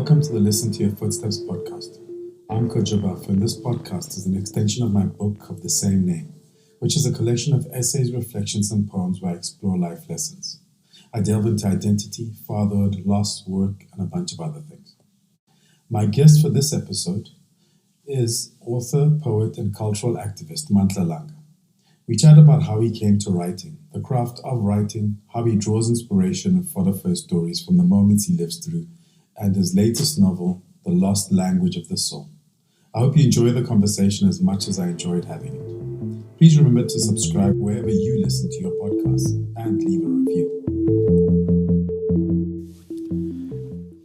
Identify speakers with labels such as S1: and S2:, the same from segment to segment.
S1: Welcome to the Listen to Your Footsteps podcast. I'm Kojabaf, and this podcast is an extension of my book of the same name, which is a collection of essays, reflections, and poems where I explore life lessons. I delve into identity, fatherhood, loss, work, and a bunch of other things. My guest for this episode is author, poet, and cultural activist Mandla Langa. We chat about how he came to writing, the craft of writing, how he draws inspiration and fodder for his stories from the moments he lives through, and his latest novel, The Lost Language of the Soul. I hope you enjoy the conversation as much as I enjoyed having it. Please remember to subscribe wherever you listen to your podcasts and leave a review.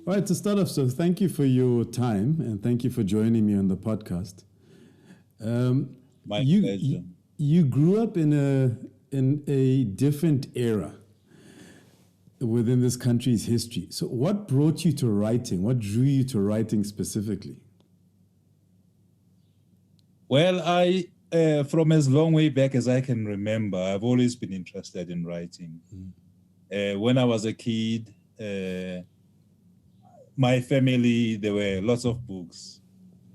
S1: All right, to start off, so thank you for your time and thank you for joining me on the podcast.
S2: My pleasure.
S1: You grew up in a different era within this country's history. So what brought you to writing? What drew you to writing specifically?
S2: Well, I from as long way back as I can remember, I've always been interested in writing. When I was a kid, my family, there were lots of books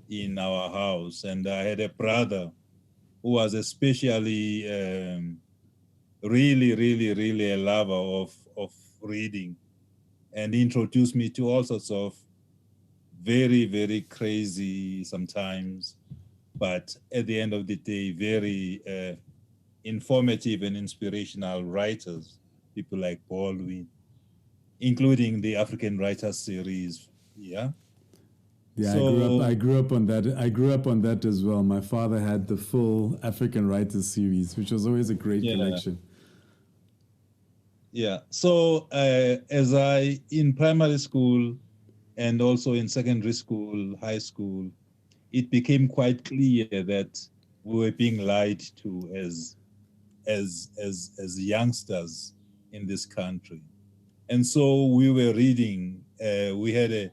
S2: in our house, and I had a brother who was especially really a lover of reading, and introduced me to all sorts of very crazy sometimes, but at the end of the day, very informative and inspirational writers, people like Baldwin, including the African Writers series. Yeah.
S1: Yeah,
S2: So,
S1: I grew up on that. I grew up on that as well. My father had the full African Writers series, which was always a great collection.
S2: Yeah. So as I in primary school and also in secondary school, high school, it became quite clear that we were being lied to as youngsters in this country. And so we were reading, we had a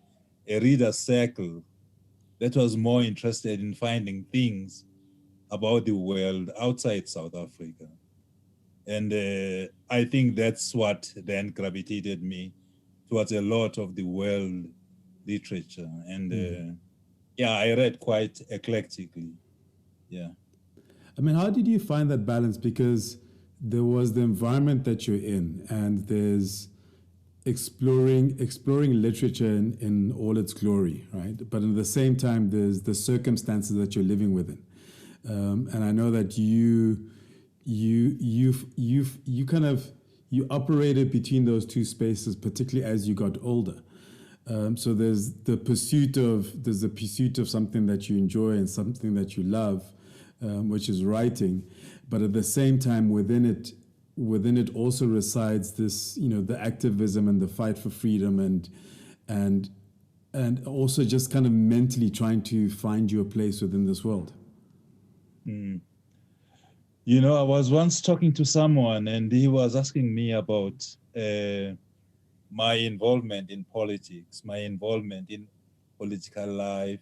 S2: reader circle that was more interested in finding things about the world outside South Africa. And I think that's what then gravitated me towards a lot of the world literature. And yeah, I read quite eclectically. Yeah.
S1: I mean, how did you find that balance? Because there was the environment that you're in, and there's exploring literature in all its glory, right? But at the same time, there's the circumstances that you're living within. And I know that you operated between those two spaces, particularly as you got older. So there's the pursuit of something that you enjoy and something that you love, which is writing, but at the same time within it also resides this, the activism and the fight for freedom and also just kind of mentally trying to find your place within this world.
S2: I was once talking to someone and he was asking me about my involvement in politics, my involvement in political life,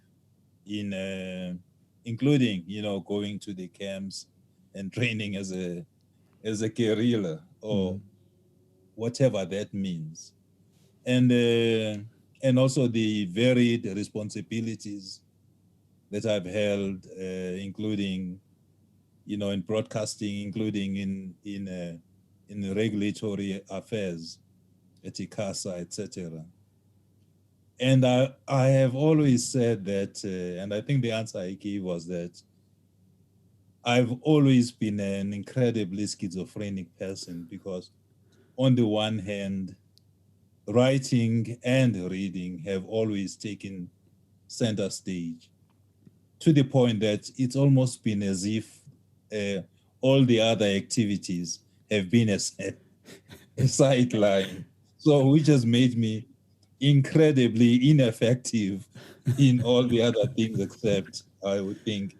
S2: in including, going to the camps and training as a guerrilla or whatever that means. And also the varied responsibilities that I've held, including, in broadcasting, including in regulatory affairs at ICASA, etc. And I have always said that, and I think the answer I gave was that I've always been an incredibly schizophrenic person, because on the one hand, writing and reading have always taken center stage, to the point that it's almost been as if all the other activities have been a sideline. So which has made me incredibly ineffective in all the other things, except, I would think,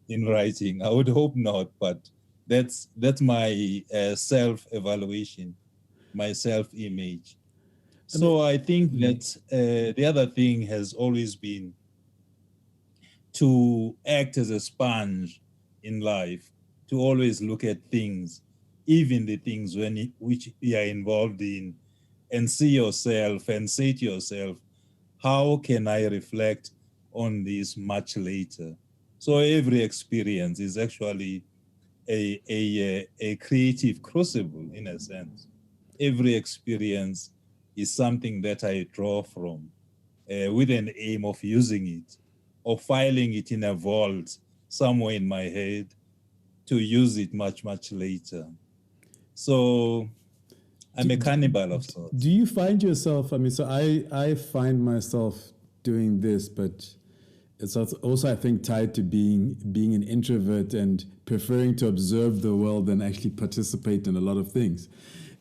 S2: in writing. I would hope not, but that's my self-evaluation, my self-image. So I think that the other thing has always been to act as a sponge in life, to always look at things, even the things which you are involved in, and see yourself and say to yourself, how can I reflect on this much later? So every experience is actually a creative crucible in a sense. Every experience is something that I draw from with an aim of using it or filing it in a vault somewhere in my head to use it much, much later. So I'm a cannibal of sorts.
S1: Do you find yourself? I mean, so I find myself doing this, but it's also I think tied to being an introvert and preferring to observe the world than actually participate in a lot of things.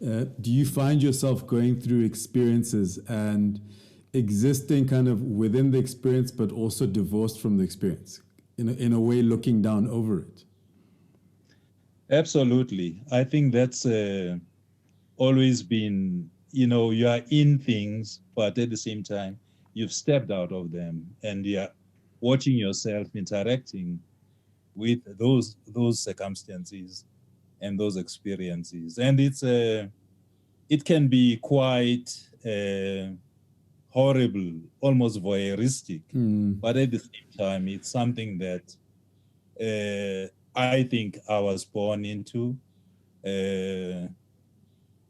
S1: Do you find yourself going through experiences and existing kind of within the experience, but also divorced from the experience, in a way, looking down over it?
S2: Absolutely. I think that's always been, you are in things, but at the same time, you've stepped out of them and you're watching yourself interacting with those circumstances and those experiences. And it can be quite horrible, almost voyeuristic, but at the same time, it's something that I think I was born into.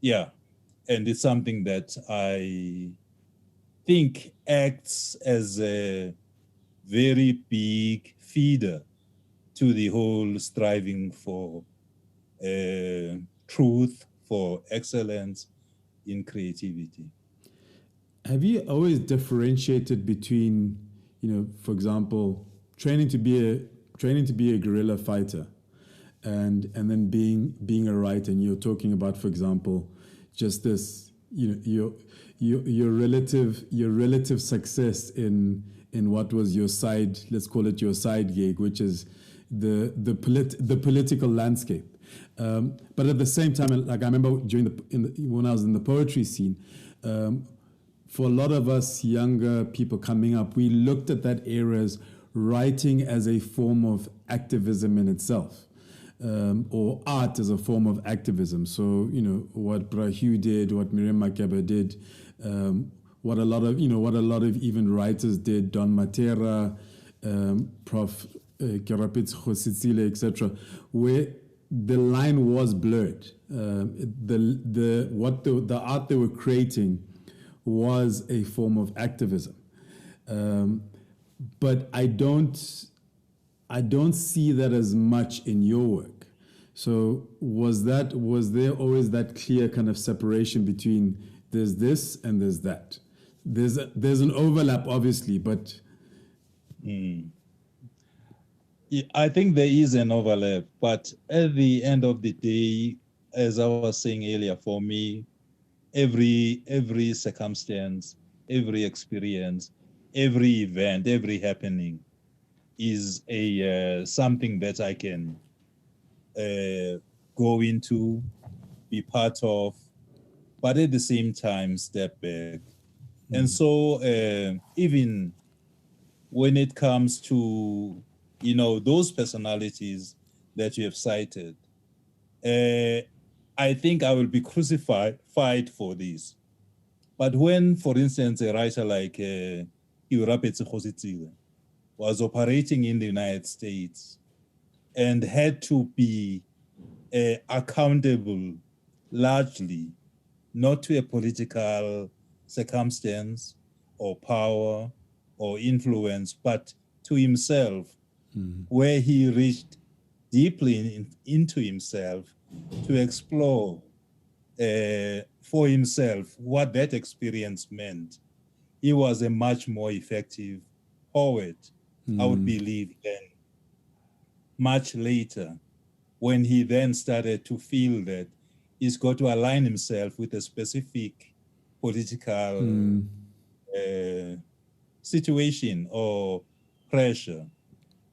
S2: Yeah, and it's something that I think acts as a very big feeder to the whole striving for truth, for excellence in creativity.
S1: Have you always differentiated between, for example, training to be a guerrilla fighter, and then being a writer? And you're talking about, for example, just this, your relative success in what was your side, let's call it your side gig, which is the political landscape. But at the same time, like I remember when I was in the poetry scene. For a lot of us younger people coming up, we looked at that era as writing as a form of activism in itself, or art as a form of activism. So, what Brahu did, what Miriam Makeba did, what a lot of even writers did, Don Matera, Prof. Kerapitz Khositsile, etc., where the line was blurred. The art they were creating was a form of activism, but I don't see that as much in your work. So was there always that clear kind of separation between there's this and there's that? There's an overlap, obviously, but
S2: I think there is an overlap, but at the end of the day, as I was saying earlier, for me, every circumstance, every experience, every event, every happening is a something that I can go into, be part of, but at the same time step back. And so even when it comes to those personalities that you have cited, I think I will be crucified for this. But when, for instance, a writer like Irapetsi Khositsile was operating in the United States and had to be accountable largely not to a political circumstance or power or influence, but to himself, where he reached deeply into himself to explore for himself what that experience meant. He was a much more effective poet, I would believe, than much later, when he then started to feel that he's got to align himself with a specific political situation or pressure.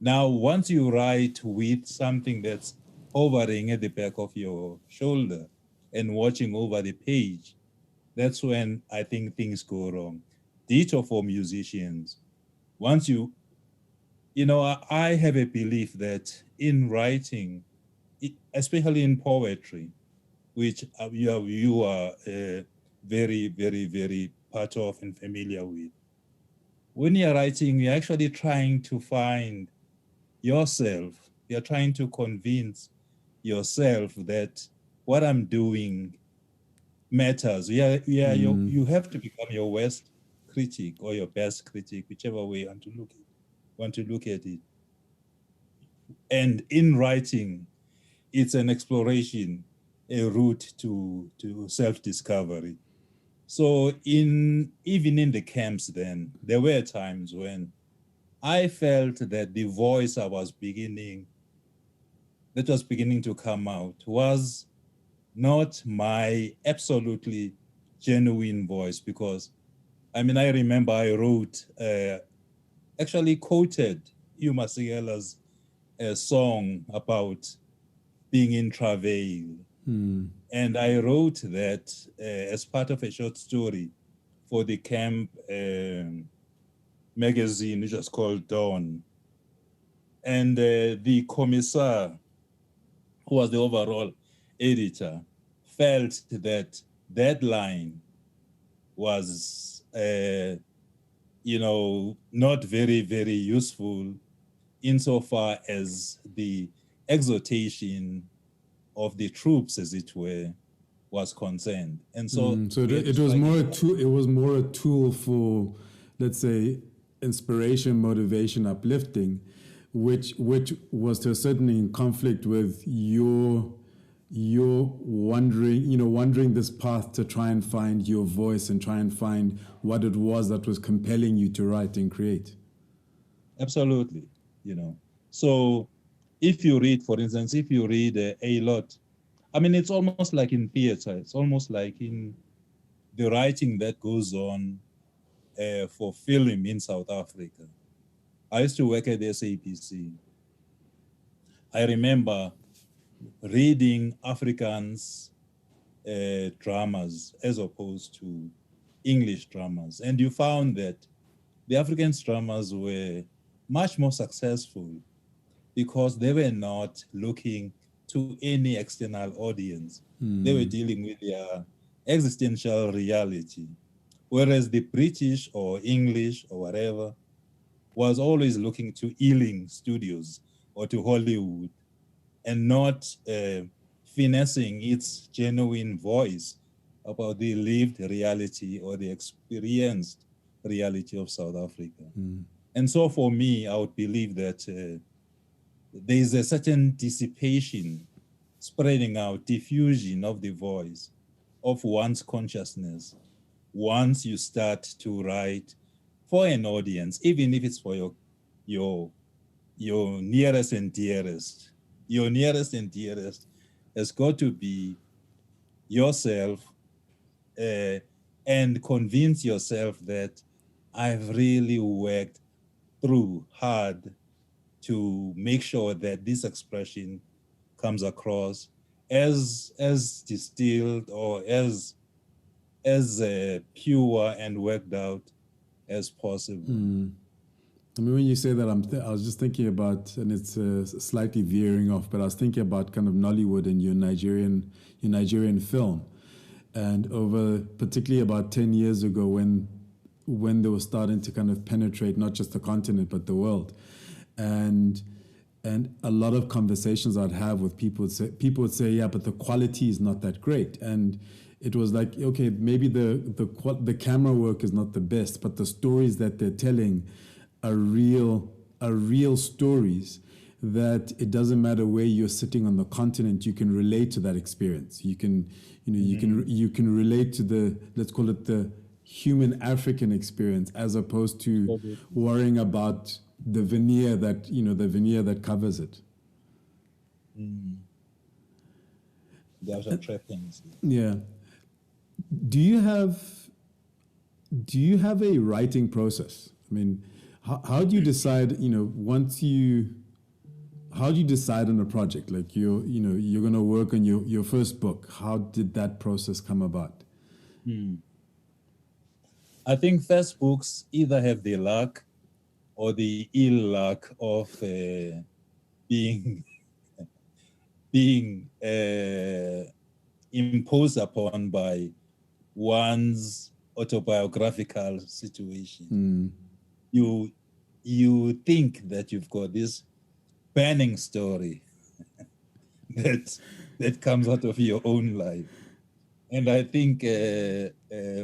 S2: Now, once you write with something that's hovering at the back of your shoulder and watching over the page, that's when I think things go wrong. Ditto for musicians. Once I have a belief that in writing, especially in poetry, which you are very, very, very part of and familiar with, when you're writing, you're actually trying to find yourself. You're trying to convince yourself that what I'm doing matters. You have to become your worst critic or your best critic, whichever way you want to look at it. And in writing, it's an exploration, a route to self-discovery. So even in the camps then, there were times when I felt that the voice that was beginning to come out was not my absolutely genuine voice, because I remember I wrote, actually quoted Hugh Masekela's song about being in travail. And I wrote that as part of a short story for the camp magazine, which was called Dawn. And the commissar, who was the overall editor, felt that that line was, not very, very useful insofar as the exhortation of the troops, as it were, was concerned. And so,
S1: it was more a tool. It was more a tool for, let's say, inspiration, motivation, uplifting, which was to a certain in conflict with your wandering this path to try and find your voice and try and find what it was that was compelling you to write and create.
S2: Absolutely, So if you read, for instance, a lot, it's almost like in theater. It's almost like in the writing that goes on for film in South Africa. I used to work at the SAPC. I remember reading Afrikaans dramas as opposed to English dramas. And you found that the Afrikaans dramas were much more successful because they were not looking to any external audience. They were dealing with their existential reality. Whereas the British or English or whatever was always looking to Ealing Studios or to Hollywood and not finessing its genuine voice about the lived reality or the experienced reality of South Africa. And so for me, I would believe that there is a certain dissipation, spreading out, diffusion of the voice, of one's consciousness, once you start to write for an audience, even if it's for your nearest and dearest. Your nearest and dearest has got to be yourself, and convince yourself that I've really worked through hard to make sure that this expression comes across as distilled or as pure and worked out as possible.
S1: When you say that, I was just thinking about, and it's slightly veering off, but I was thinking about kind of Nollywood and your Nigerian film, and over particularly about 10 years ago when they were starting to kind of penetrate not just the continent but the world, and a lot of conversations I'd have with people would say, yeah, but the quality is not that great, and it was like, okay, maybe the camera work is not the best, but the stories that they're telling are real stories, that it doesn't matter where you're sitting on the continent, you can relate to that experience. You can relate to the, let's call it the human African experience, as opposed to worrying about the veneer that covers it.
S2: There are trappings.
S1: Yeah. Do you have a writing process? How do you decide, how do you decide on a project? Like you're going to work on your first book. How did that process come about?
S2: I think first books either have the luck or the ill luck of being imposed upon by one's autobiographical situation. you you think that you've got this panning story that comes out of your own life. And I think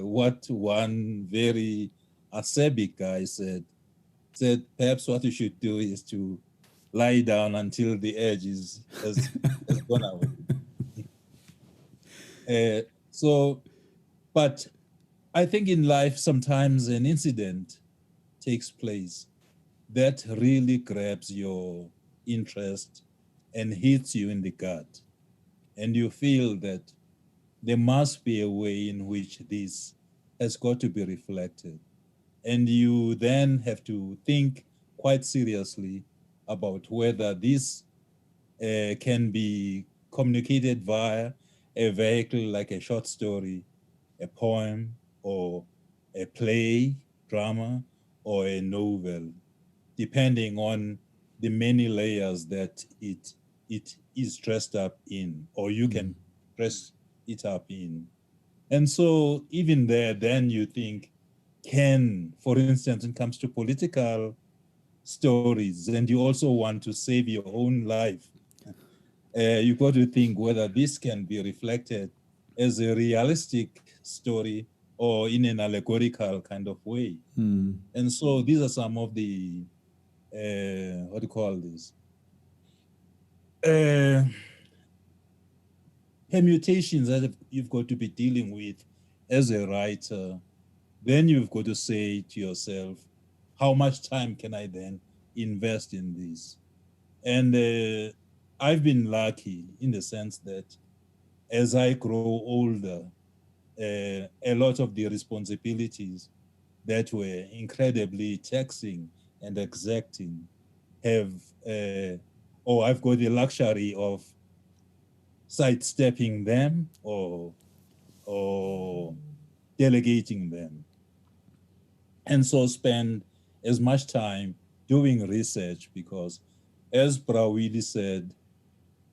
S2: what one very acerbic guy said perhaps what you should do is to lie down until the edge has gone away. So, but I think in life sometimes an incident takes place that really grabs your interest and hits you in the gut, and you feel that there must be a way in which this has got to be reflected. And you then have to think quite seriously about whether this can be communicated via a vehicle like a short story, a poem, or a play, drama, or a novel, depending on the many layers that it is dressed up in, or you can dress it up in. And so even there, then you think, for instance, when it comes to political stories, and you also want to save your own life, you got to think whether this can be reflected as a realistic story or in an allegorical kind of way. And so these are some of the, what do you call this? Uh, Permutations that you've got to be dealing with as a writer. Then you've got to say to yourself, how much time can I then invest in this? And I've been lucky in the sense that as I grow older, a lot of the responsibilities that were incredibly taxing and exacting have, or I've got the luxury of sidestepping them or delegating them, and so spend as much time doing research because, as Prawili said,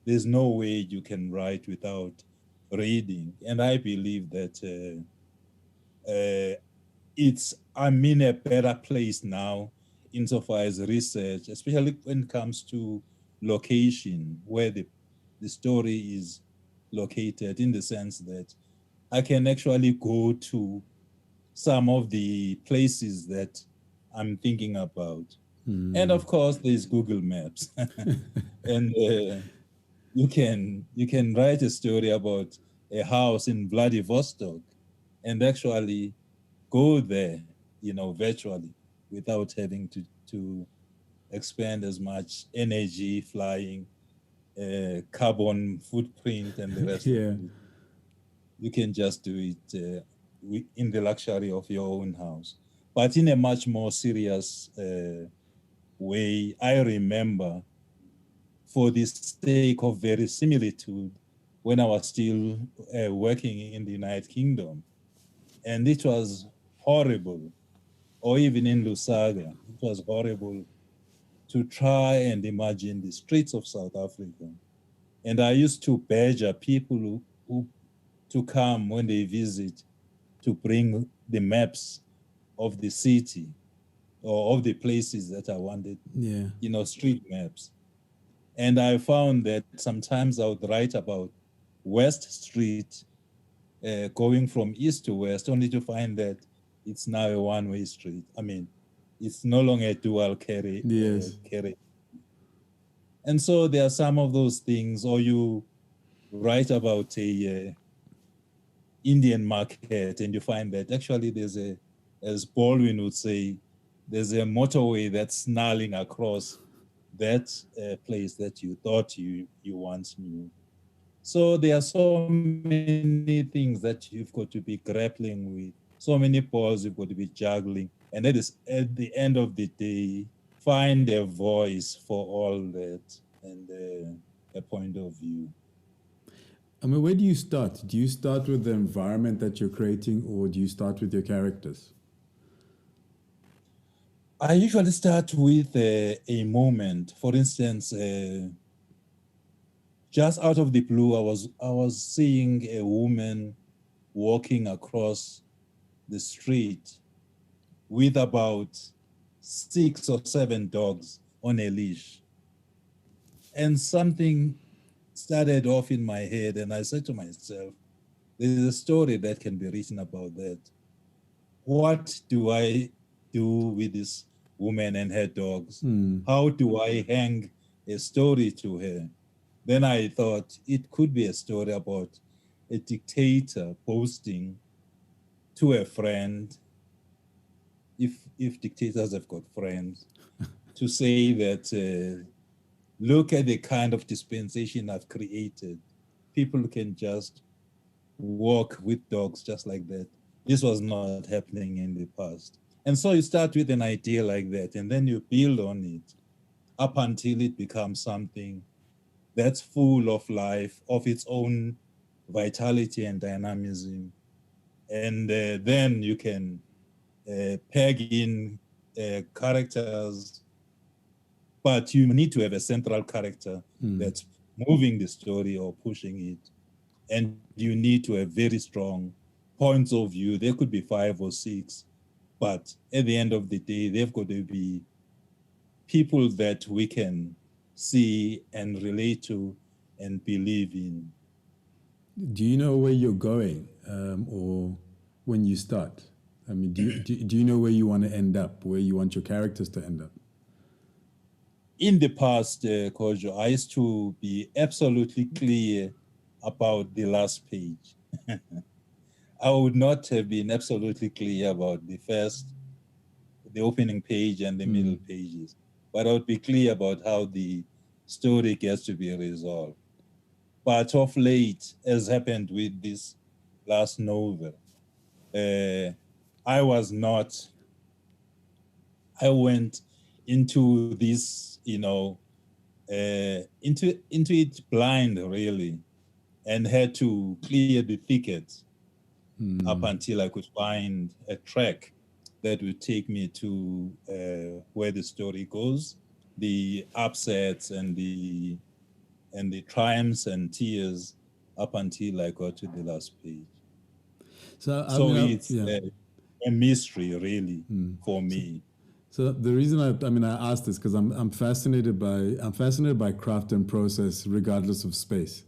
S2: there's no way you can write without reading. And I believe that I'm in a better place now insofar as research, especially when it comes to location, where the story is located, in the sense that I can actually go to some of the places that I'm thinking about. And of course, there's Google Maps. And you can write a story about a house in Vladivostok and actually go there, virtually, without having to expend as much energy flying, carbon footprint, and the rest of
S3: Yeah.
S2: it. You can just do it in the luxury of your own house. But in a much more serious way, I remember, for the sake of verisimilitude, when I was still working in the United Kingdom, and it was horrible, or even in Lusaga, it was horrible to try and imagine the streets of South Africa. And I used to badger people who to come when they visit to bring the maps of the city or of the places that I wanted,
S3: Yeah.
S2: street maps. And I found that sometimes I would write about West Street, going from east to west, only to find that it's now a one-way street. I mean, it's no longer a dual
S3: Yes.
S2: carry. And so there are some of those things, or you write about a Indian market, and you find that actually as Baldwin would say, there's a motorway that's snarling across that place that you thought you once knew. So there are so many things that you've got to be grappling with, so many balls you've got to be juggling, and that is at the end of the day, find a voice for all that and a point of view.
S3: I mean, where do you start? Do you start with the environment that you're creating, or do you start with your characters?
S2: I usually start with a moment. For instance, just out of the blue, I was seeing a woman walking across the street with about 6 or 7 dogs on a leash. And something started off in my head, and I said to myself, there's a story that can be written about that. What do I do with this woman and her dogs? How do I hang a story to her? Then I thought it could be a story about a dictator posting to a friend, if dictators have got friends, to say that look at the kind of dispensation I've created. People can just walk with dogs just like that. This was not happening in the past. And so you start with an idea like that, and then you build on it up until it becomes something that's full of life, of its own vitality and dynamism. And then you can peg in characters, but you need to have a central character that's moving the story or pushing it. And you need to have very strong points of view. There could be 5 or 6, but at the end of the day, they've got to be people that we can see and relate to and believe in.
S3: Do you know where you're going, or when you start? I mean, do you know where you want to end up, where you want your characters to end up?
S2: In the past, Kojo, I used to be absolutely clear about the last page. I would not have been absolutely clear about the opening page and the middle pages, but I would be clear about how the story gets to be resolved. But of late, as happened with this last novel, I went into this, into it blind, really, and had to clear the thicket up until I could find a track that would take me to where the story goes, the upsets and the triumphs and tears up until I got to the last page.
S3: So
S2: It's a mystery, really, for me.
S3: So the reason I asked this because I'm fascinated by craft and process regardless of space,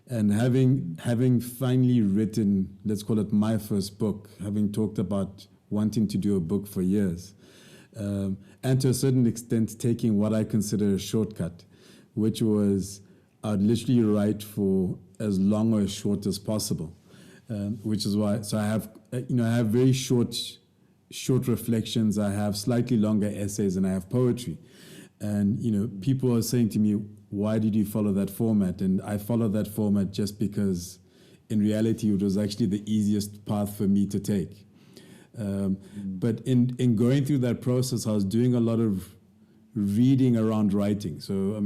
S3: and having finally written, let's call it my first book, having talked about wanting to do a book for years, and to a certain extent taking what I consider a shortcut, which was I'd literally write for as long or as short as possible, which is why. So I have very short reflections. I have slightly longer essays, and I have poetry. And people are saying to me, "Why did you follow that format?" And I followed that format just because, in reality, it was actually the easiest path for me to take. But in going through that process, I was doing a lot of reading around writing. So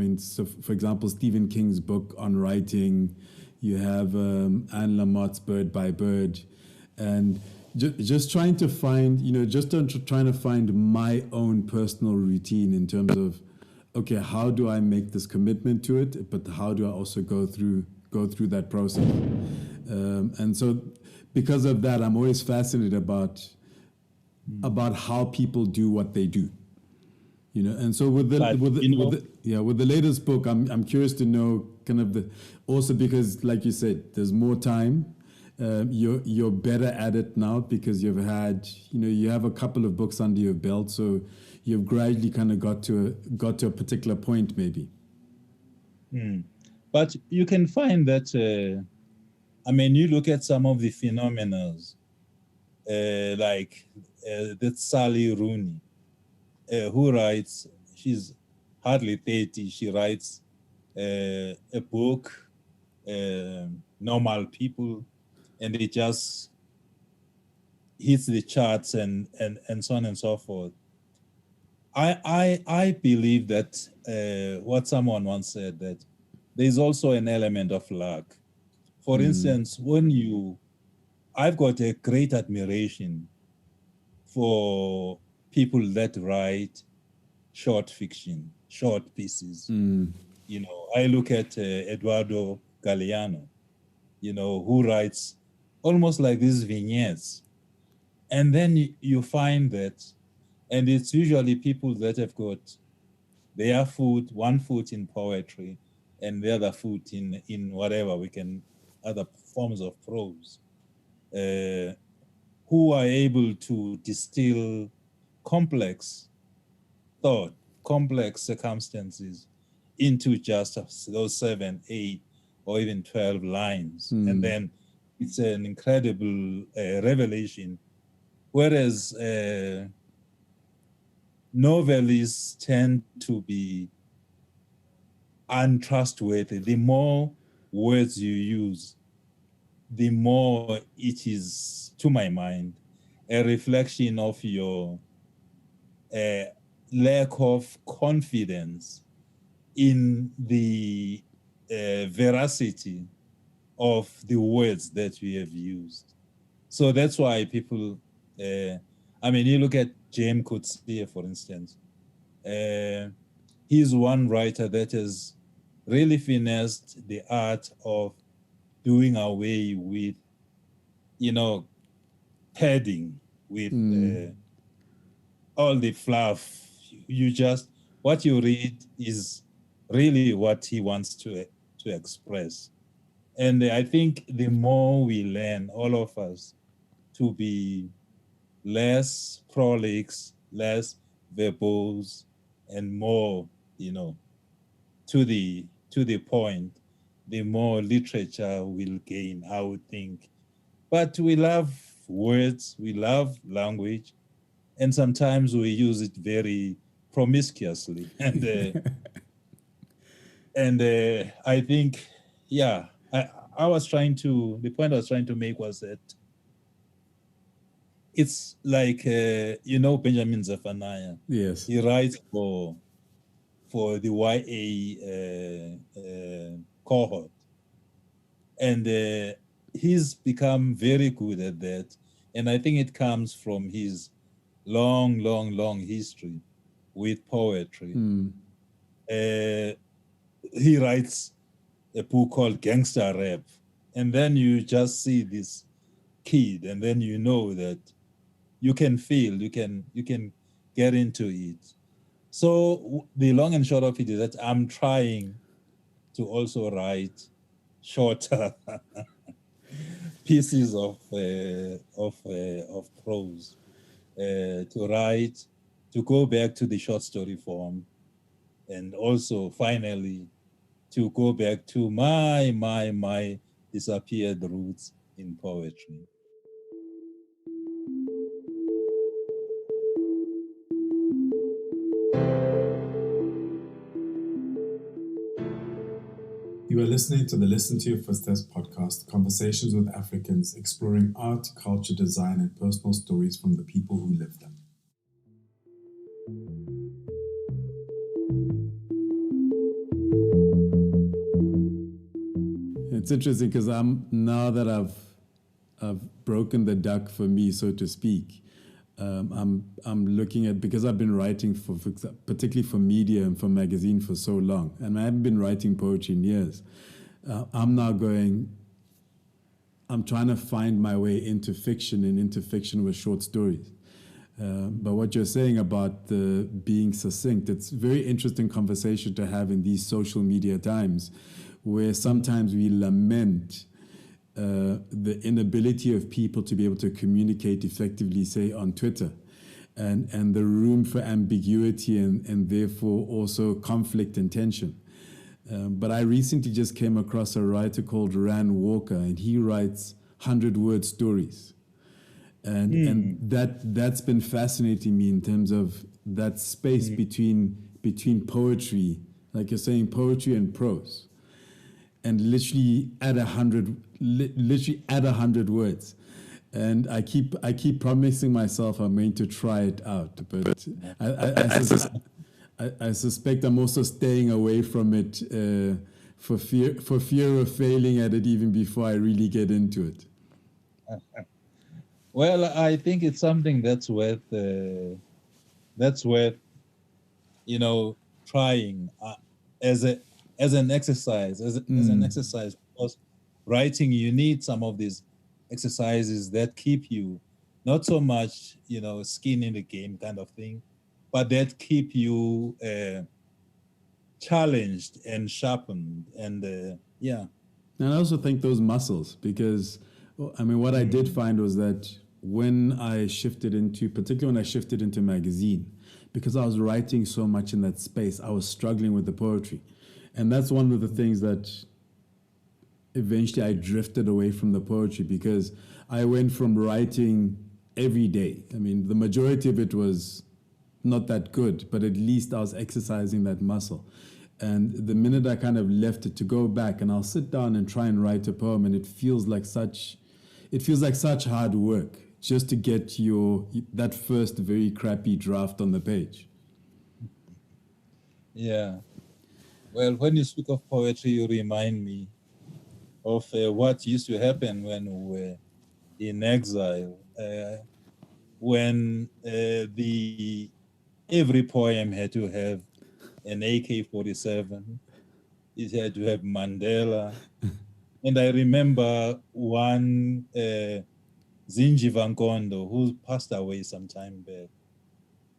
S3: for example, Stephen King's book on writing. You have Anne Lamott's Bird by Bird, and just trying to find, trying to find my own personal routine in terms of, okay, how do I make this commitment to it, but how do I also go through that process? And so because of that, I'm always fascinated about how people do what they do. And so with the latest book, I'm curious to know kind of also because, like you said, there's more time. You're better at it now because you've had, you have a couple of books under your belt, so you've gradually kind of got to a particular point, maybe.
S2: But you can find that. You look at some of the phenomena, like that Sally Rooney, who writes. She's hardly 30. She writes a book, Normal People, and it just hits the charts and so on and so forth. I believe that what someone once said, that there's also an element of luck. For instance, I've got a great admiration for people that write short fiction, short pieces. I look at Eduardo Galeano, who writes almost like these vignettes. And then you find that And it's usually people that have got their foot, one foot in poetry and the other foot in whatever other forms of prose, who are able to distill complex thought, complex circumstances into just those 7, 8, or even 12 lines. And then it's an incredible revelation. Whereas novelists tend to be untrustworthy. The more words you use, the more it is, to my mind, a reflection of your lack of confidence in the veracity of the words that we have used. So that's why people, you look at James Coetzee, for instance. He's one writer that has really finessed the art of doing away with, padding, with all the fluff. What you read is really what he wants to express. And I think the more we learn, all of us, to be less prolix, less verbose, and more, to the point, the more literature will gain, I would think. But we love words, we love language, and sometimes we use it very promiscuously. And I think, the point I was trying to make was that it's like, Benjamin Zephaniah.
S3: Yes.
S2: He writes for the YA cohort. And he's become very good at that. And I think it comes from his long, long, long history with poetry. He writes a book called Gangster Rap. And then you just see this kid, and then you know that you can feel, you can get into it. So the long and short of it is that I'm trying to also write shorter pieces of prose, to go back to the short story form, and also finally to go back to my disappeared roots in poetry.
S1: You are listening to the Listen to Your Footsteps podcast, conversations with Africans exploring art, culture, design, and personal stories from the people who live them.
S3: It's interesting because now that I've broken the duck for me, so to speak. I'm looking at, because I've been writing for particularly for media and for magazine for so long, and I haven't been writing poetry in years. I'm trying to find my way into fiction and into fiction with short stories. But what you're saying about the being succinct, it's a very interesting conversation to have in these social media times, where sometimes we lament the inability of people to be able to communicate effectively, say on Twitter, and the room for ambiguity and therefore also conflict and tension. But I recently just came across a writer called Rand Walker, and he writes 100-word stories. And that's been fascinating me in terms of that space between poetry, like you're saying, poetry and prose, and literally add 100 words. And I keep promising myself I'm going to try it out, but I suspect I'm also staying away from it for fear of failing at it even before I really get into it.
S2: Well, I think it's something that's worth trying as an exercise, as an exercise. Because writing, you need some of these exercises that keep you not so much, skin in the game kind of thing, but that keep you challenged and sharpened. And yeah.
S3: And I also think those muscles, because I mean, what I did find was that when I shifted into, particularly when I shifted into magazine, because I was writing so much in that space, I was struggling with the poetry. And that's one of the things that eventually I drifted away from the poetry, because I went from writing every day. I mean, the majority of it was not that good, but at least I was exercising that muscle. And the minute I kind of left it to go back, and I'll sit down and try and write a poem, and it feels like such hard work just to get that first very crappy draft on the page.
S2: Yeah. Well, when you speak of poetry, you remind me of what used to happen when we were in exile, when every poem had to have an AK-47. It had to have Mandela. And I remember one Zinji Vankondo, who passed away some time back,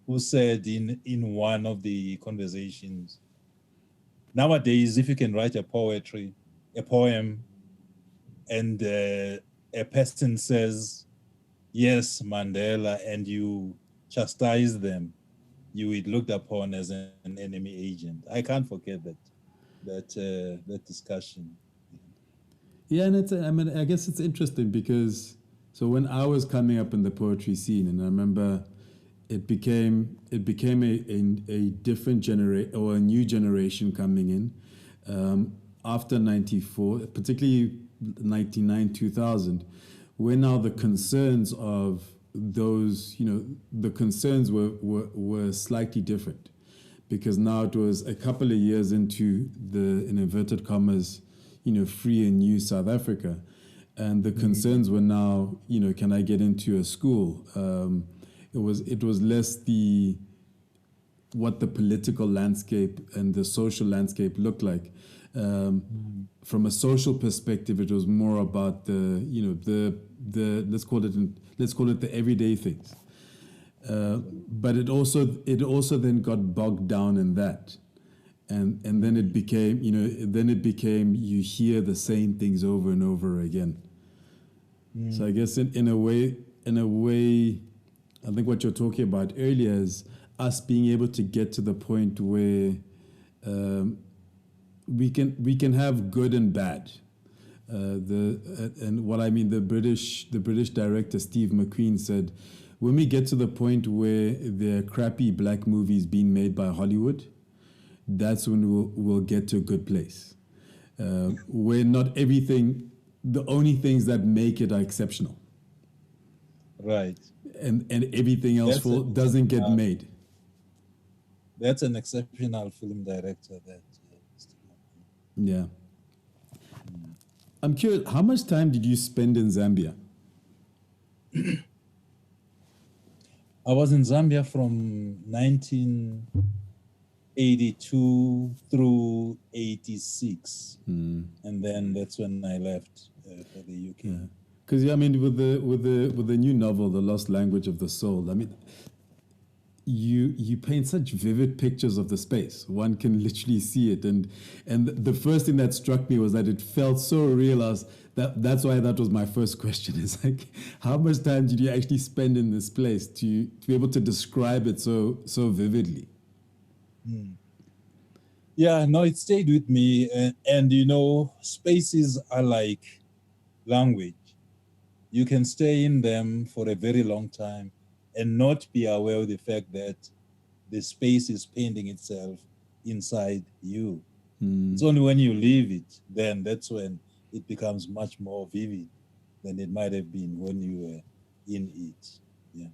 S2: who said in one of the conversations, nowadays, if you can write a poem, and a person says, yes, Mandela, and you chastise them, you would looked upon as an enemy agent. I can't forget that discussion.
S3: Yeah, and I guess it's interesting because so when I was coming up in the poetry scene, and I remember it became a different generation, or a new generation coming in after 94, particularly 99, 2000, where now the concerns of those, the concerns were slightly different, because now it was a couple of years into the, in inverted commas, free and new South Africa. And the concerns were now, can I get into a school? It was less what the political landscape and the social landscape looked like. From a social perspective, it was more about the let's call it the everyday things. But it also then got bogged down in that. And then it became, you hear the same things over and over again. So I guess in a way, I think what you're talking about earlier is us being able to get to the point where we can have good and bad. And what I mean, the British director Steve McQueen said, when we get to the point where there are crappy black movies being made by Hollywood, that's when we'll get to a good place, where not everything, the only things that make it are exceptional,
S2: right?
S3: And everything else doesn't get made.
S2: That's an exceptional film director.
S3: Yeah. I'm curious, how much time did you spend in Zambia?
S2: I was in Zambia from 1982 through 86, and then that's when I left for the UK.
S3: Yeah, because I mean, with the new novel, The Lost Language of the Soul, I mean, you paint such vivid pictures of the space. One can literally see it, and the first thing that struck me was that it felt so real. That's why that was my first question. Is like, how much time did you actually spend in this place to be able to describe it so vividly?
S2: Yeah, no, it stayed with me, and spaces are like language. You can stay in them for a very long time and not be aware of the fact that the space is painting itself inside you. It's only when you leave it, then that's when it becomes much more vivid than it might have been when you were in it. Yeah.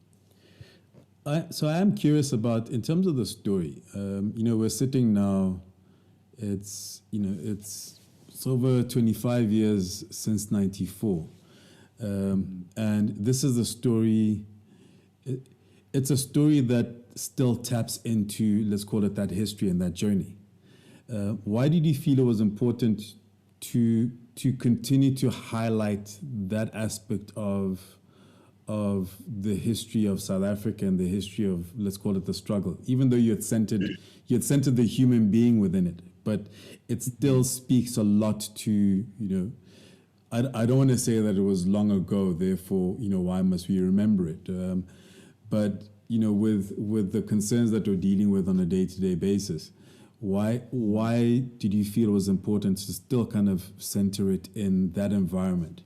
S3: So I am curious about, in terms of the story, we're sitting now, it's over 25 years since 94. And this is a story, it's a story that still taps into, let's call it, that history and that journey. Why did you feel it was important to continue to highlight that aspect of of the history of South Africa and the history of, let's call it, the struggle, even though you had centered the human being within it, but it still speaks a lot to, I don't want to say that it was long ago, therefore, why must we remember it? But with the concerns that we're dealing with on a day-to-day basis, why did you feel it was important to still kind of center it in that environment?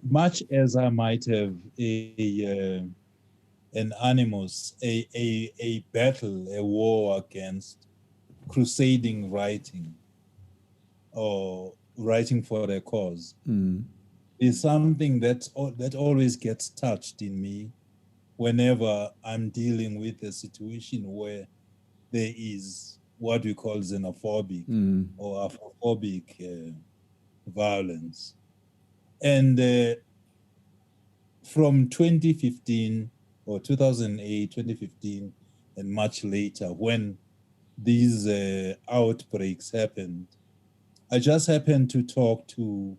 S2: Much as I might have an animus, a battle, a war against crusading writing or writing for a cause, is something that always gets touched in me whenever I'm dealing with a situation where there is what we call xenophobic or Afrophobic violence. And from 2015 or 2008, 2015, and much later, when these outbreaks happened, I just happened to talk to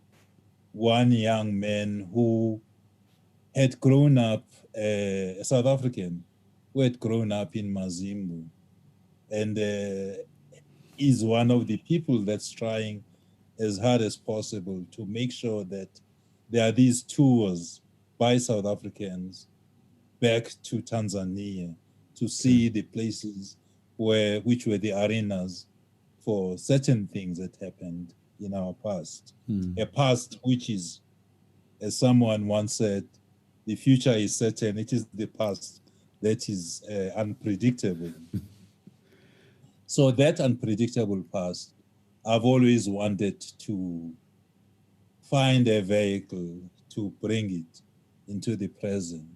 S2: one young man who had grown up, a South African, who had grown up in Mazimbu, and is one of the people that's trying as hard as possible to make sure that there are these tours by South Africans back to Tanzania to see the places which were the arenas for certain things that happened in our past. A past which is, as someone once said, the future is certain, it is the past that is unpredictable. So that unpredictable past, I've always wanted to find a vehicle to bring it into the present,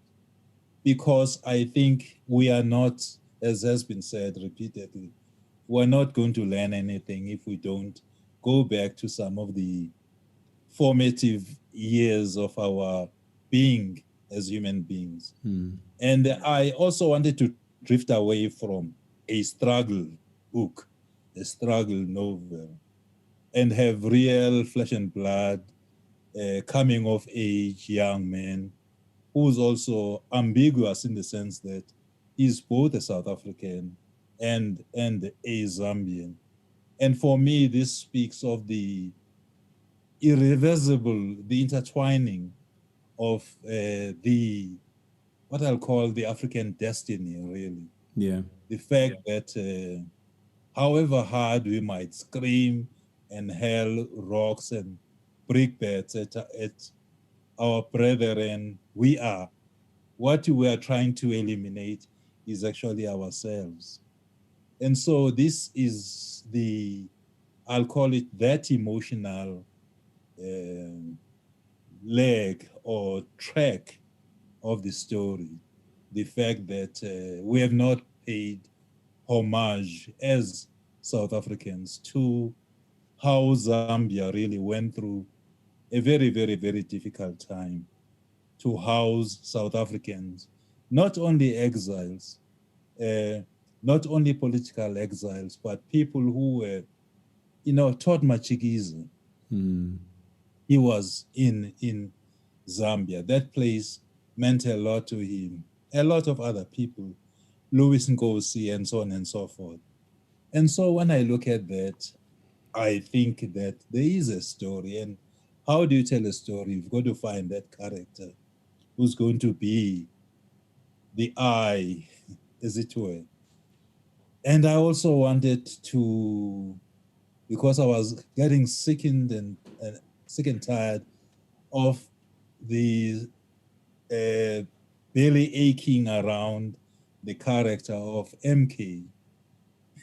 S2: because I think we are not, as has been said repeatedly, we're not going to learn anything if we don't go back to some of the formative years of our being as human beings. And I also wanted to drift away from a struggle book, a struggle novel, and have real flesh and blood, coming of age young man who's also ambiguous in the sense that he's both a South African and a Zambian. And for me, this speaks of the irreversible, the intertwining of what I'll call the African destiny, really.
S3: Yeah.
S2: The fact that however hard we might scream and hurl rocks and brickbats at our brethren, what we are trying to eliminate is actually ourselves. And so this is I'll call it that emotional leg or track of the story. The fact that we have not paid homage as South Africans to how Zambia really went through a very, very, very difficult time to house South Africans, not only exiles, not only political exiles, but people who were, taught Machikiza. He was in Zambia. That place meant a lot to him, a lot of other people, Louis Nkosi, and so on and so forth. And so when I look at that, I think that there is a story. And how do you tell a story? You've got to find that character who's going to be the eye, as it were. And I also wanted to, because I was getting sick and tired of the belly aching around the character of MK.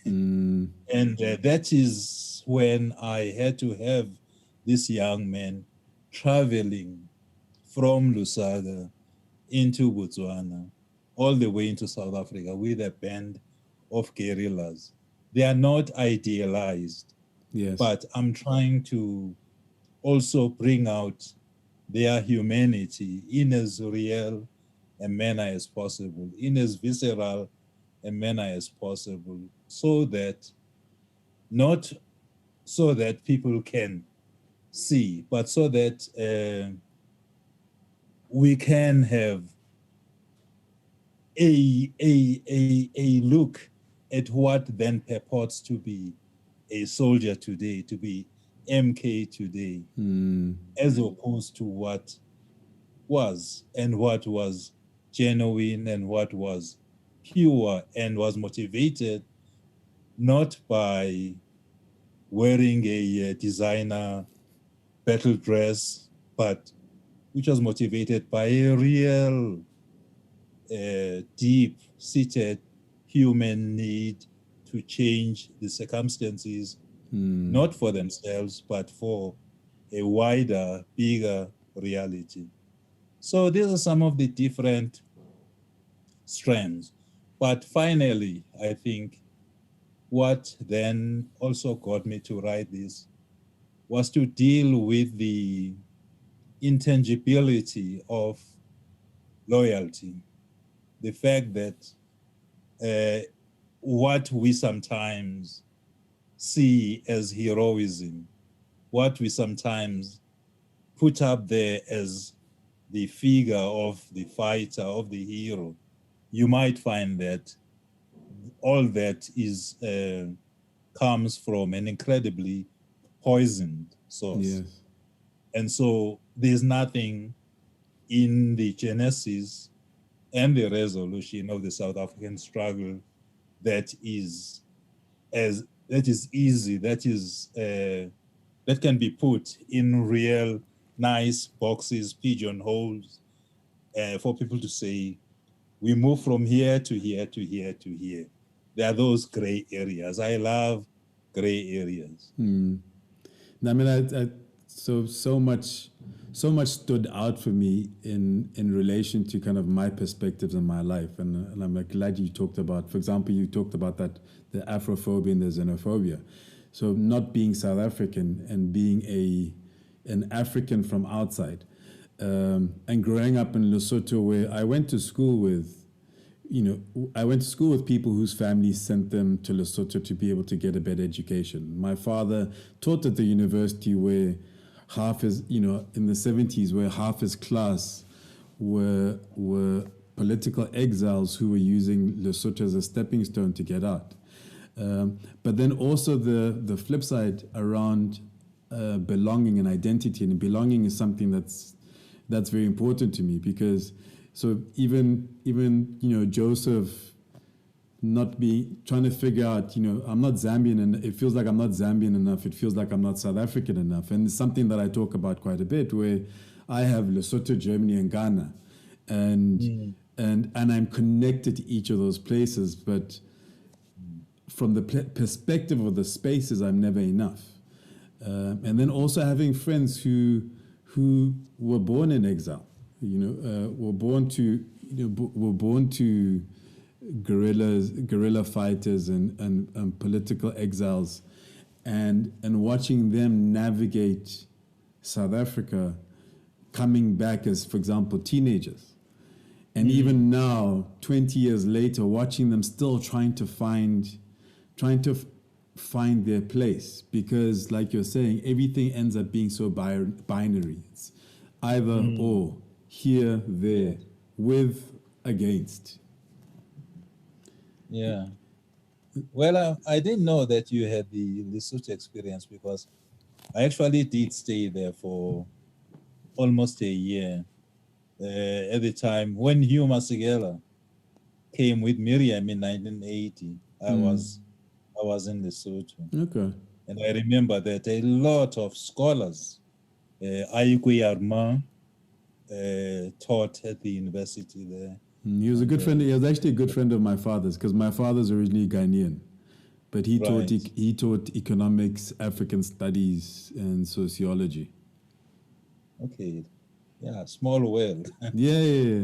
S2: And that is when I had to have this young man traveling from Lusaka into Botswana, all the way into South Africa with a band of guerrillas. They are not idealized,
S3: Yes.
S2: but I'm trying to also bring out their humanity in as real a manner as possible, in as visceral a manner as possible, so that people can see, but so that we can have a look at what then purports to be a soldier today, to be MK today, as opposed to what was, and what was genuine, and what was pure, and was motivated not by wearing a designer battle dress, but which was motivated by a real deep-seated human need to change the circumstances, not for themselves, but for a wider, bigger reality. So these are some of the different strands. But finally, I think what then also got me to write this was to deal with the intangibility of loyalty. The fact that what we sometimes see as heroism, what we sometimes put up there as the figure of the fighter, of the hero, you might find that all that is comes from an incredibly poisoned source.
S3: Yes.
S2: And so there's nothing in the genesis and the resolution of the South African struggle that is easy, that can be put in real nice boxes, pigeonholes, for people to say, we move from here to here to here to here. There are those gray areas. I love gray areas.
S3: I mean, so much stood out for me in relation to kind of my perspectives in my life, and I'm glad you talked about. For example, you talked about that the Afrophobia and the xenophobia. So not being South African and being an African from outside, and growing up in Lesotho, where I went to school with. I went to school with people whose families sent them to Lesotho to be able to get a better education. My father taught at the university where half his, in the 70s, where half his class were political exiles who were using Lesotho as a stepping stone to get out. But then also the flip side around belonging and identity, and belonging is something that's very important to me, because so even Joseph trying to figure out, I'm not Zambian, and it feels like I'm not Zambian enough. It feels like I'm not South African enough. And it's something that I talk about quite a bit, where I have Lesotho, Germany, and Ghana. And I'm connected to each of those places. But from the perspective of the spaces, I'm never enough. And then also having friends who were born in exile, were born to guerrilla fighters and political exiles, and watching them navigate South Africa, coming back as, for example, teenagers, and even now, 20 years later, watching them still trying to find their place, because, like you're saying, everything ends up being so binary. It's either or, here, there, with, against.
S2: Yeah. Well, I didn't know that you had the Lesotho experience, because I actually did stay there for almost a year. At the time when Hugh Masekela came with Miriam in 1980, I was in Lesotho.
S3: Okay.
S2: And I remember that a lot of scholars, Ayikwe Armand, taught at the university there.
S3: He was a good friend. He was actually a good friend of my father's, because my father's originally Ghanaian, but he taught economics, African studies, and sociology.
S2: Okay, yeah, small world.
S3: Yeah.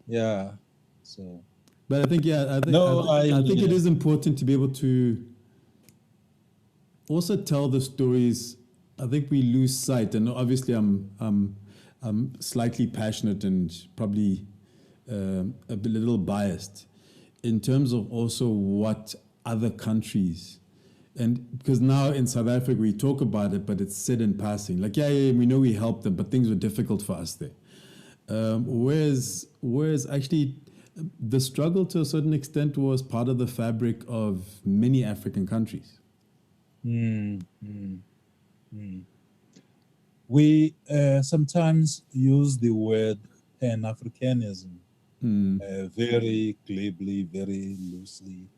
S2: Yeah. So,
S3: but I think I think it is important to be able to also tell the stories. I think we lose sight, and obviously I'm slightly passionate and probably a little biased in terms of also what other countries And because now in South Africa we talk about it, but it's said in passing. Like, yeah, we know we helped them, but things were difficult for us there. Whereas actually the struggle to a certain extent was part of the fabric of many African countries.
S2: We sometimes use the word Pan-Africanism very glibly, very loosely.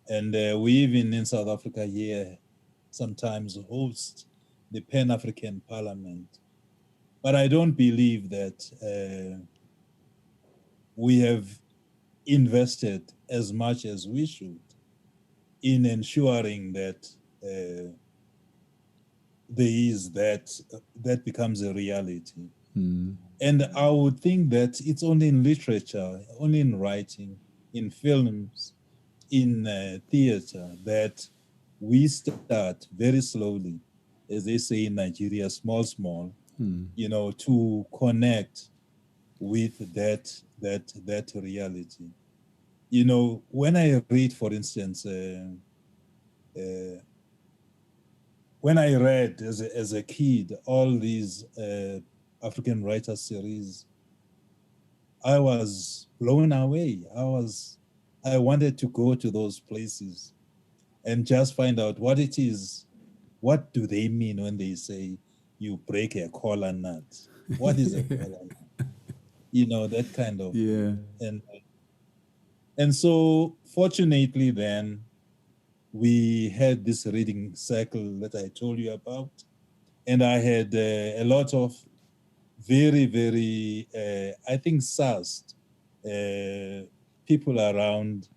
S2: And we even in South Africa here sometimes host the Pan-African Parliament. But I don't believe that we have invested as much as we should in ensuring that there is that becomes a reality. And I would think that it's only in literature, only in writing, in films, in theater that we start very slowly, as they say in Nigeria, small, to connect with that reality. When I read, for instance, when I read as a kid all these African writer series, I was blown away. I wanted to go to those places and just find out what it is. What do they mean when they say you break a kola nut? What is a kola nut? That kind of.
S3: Yeah.
S2: And so fortunately then we had this reading circle that I told you about, and I had a lot of very, very, I think, sassed people around,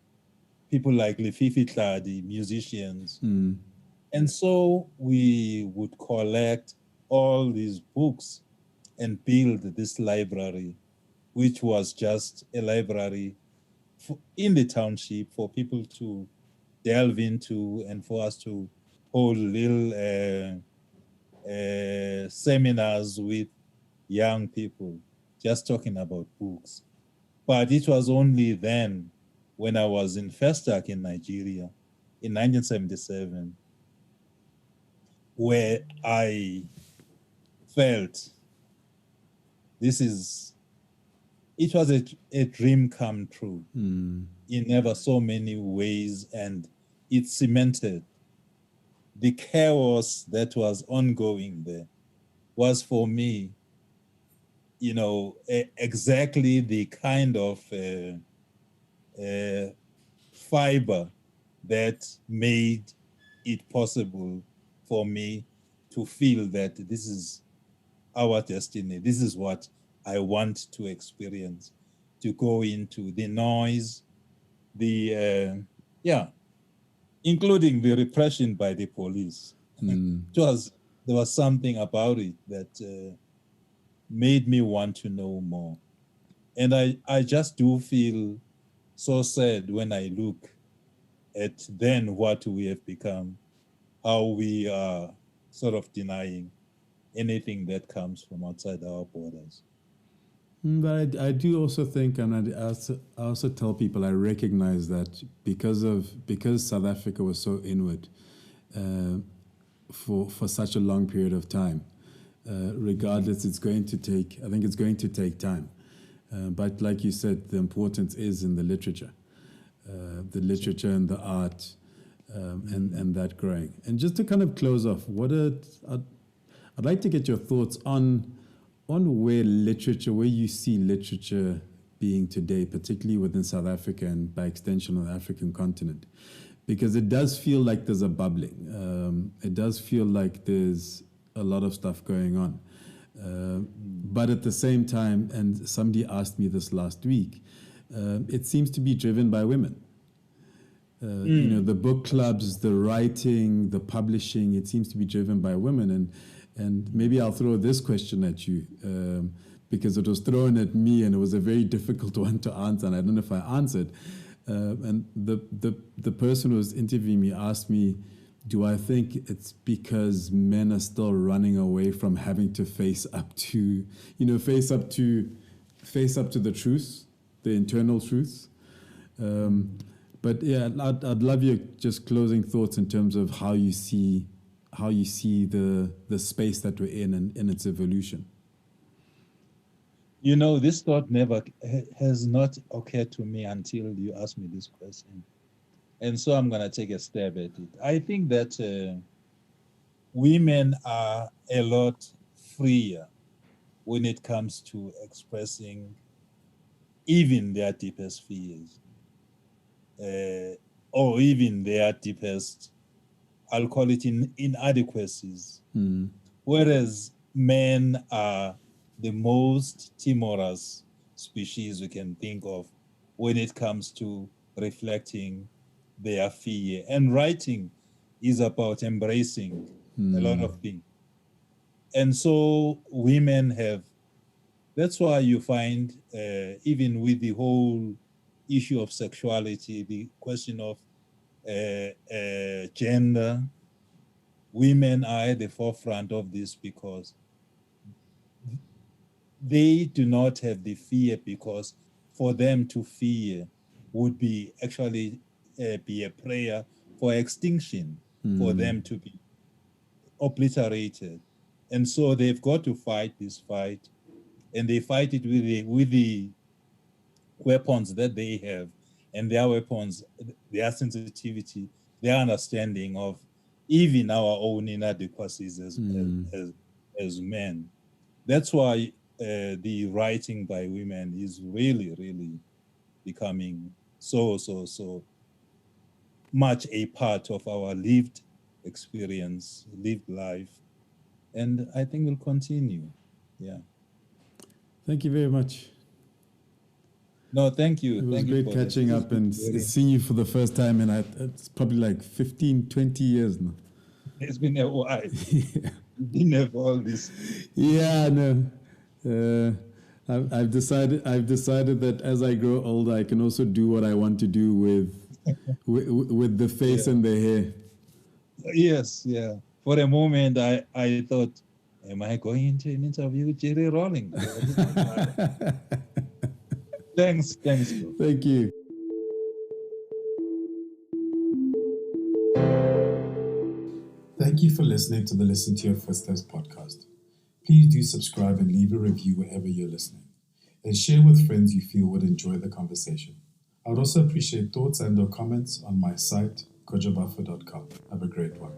S2: people like Lefifi Tladi, musicians. And so we would collect all these books and build this library, which was just a library in the township for people to delve into and for us to hold little seminars with young people just talking about books. But it was only then, when I was in Festac in Nigeria in 1977, where I felt it was a dream come true in ever so many ways, and it cemented the chaos that was ongoing there was for me, exactly the kind of fiber that made it possible for me to feel that this is our destiny. This is what I want to experience, to go into the noise, including the repression by the police. There was something about it that made me want to know more. And I just do feel so sad when I look at then what we have become, how we are sort of denying anything that comes from outside our borders.
S3: But I do also think, and I also tell people, I recognize that because South Africa was so inward for such a long period of time, regardless, I think it's going to take time. But like you said, the importance is in the literature and the art, and that growing. And just to kind of close off, I'd like to get your thoughts on where you see literature being today, particularly within South Africa and by extension on the African continent, because it does feel like there's a bubbling. It does feel like there's a lot of stuff going on. But at the same time, and somebody asked me this last week, it seems to be driven by women. The book clubs, the writing, the publishing, it seems to be driven by women. And maybe I'll throw this question at you, because it was thrown at me and it was a very difficult one to answer, and I don't know if I answered. And the person who was interviewing me asked me, do I think it's because men are still running away from having to face up to the truth, the internal truths? But yeah, I'd love your just closing thoughts in terms of how you see the space that we're in and in its evolution.
S2: You know, this thought never has not occurred to me until you asked me this question. And so I'm going to take a stab at it. I think that women are a lot freer when it comes to expressing even their deepest fears, or even their deepest, I'll call it inadequacies. Whereas men are the most timorous species we can think of when it comes to reflecting their fear. And writing is about embracing a lot of things. And so women have, that's why you find, even with the whole issue of sexuality, the question of gender, women are at the forefront of this because they do not have the fear, because for them to fear would be actually be a prayer for extinction, for them to be obliterated. And so they've got to fight this fight, and they fight it with the weapons that they have, and their weapons, their sensitivity, their understanding of even our own inadequacies as men. That's why the writing by women is really, really becoming so much a part of our lived experience, lived life, and I think will continue. Yeah.
S3: Thank you very much.
S2: No, thank you.
S3: It was
S2: thank
S3: great
S2: you
S3: catching up and seeing you for the first time, and it's probably like 15, 20 years now.
S2: It's been a while. You didn't have all this.
S3: Yeah, no. I've decided that as I grow older, I can also do what I want to do with the face and the hair.
S2: Yes, yeah. For a moment, I thought, am I going into an interview with Jerry Rawlings? Thanks, bro.
S3: Thank you.
S1: Thank you for listening to the Listen to Your Footsteps podcast. Please do subscribe and leave a review wherever you're listening, and share with friends you feel would enjoy the conversation. I would also appreciate thoughts and/or comments on my site, kojabafo.com. Have a great one.